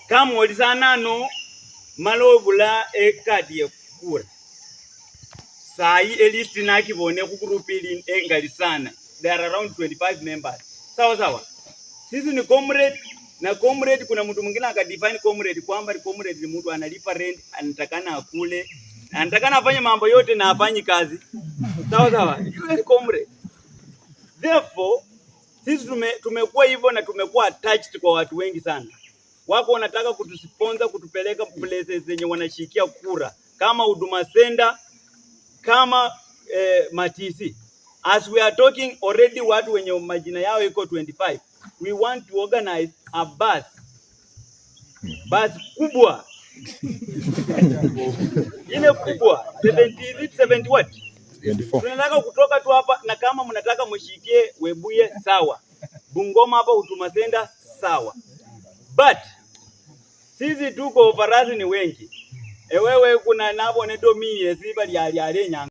kama olisana no malobula ekadi yekura sai elist nakibone ku group ili engali sana. There are around 25 members. Sawa. Sisi ni comrade na comrade, kuna mtu mwingine akadefine comrade kwamba ni comrade ni mtu analipa rent, anatakana akule, anatakana afanye mambo yote na afanye kazi. Sawa. You comrade. Therefore, sisi tumekuwa hivyo na tumekuwa attached kwa watu wengi sana. Wako wanataka kutusponsor, kutupeleka places zenye wanashikia kura kama Huduma Center, kama Matisi. As we are talking already, watu wenye majina yao iko 25. We want to organize a bus kubwa ile kubwa 70 what? 24. Tunataka kutoka tu hapa, na kama mnataka mshikie Webuye sawa, Bungoma hapa Huduma Center sawa, but sisi tuko farasi ni wengi. Ewewe kuna nabo nedo mie siba lyali nyanga.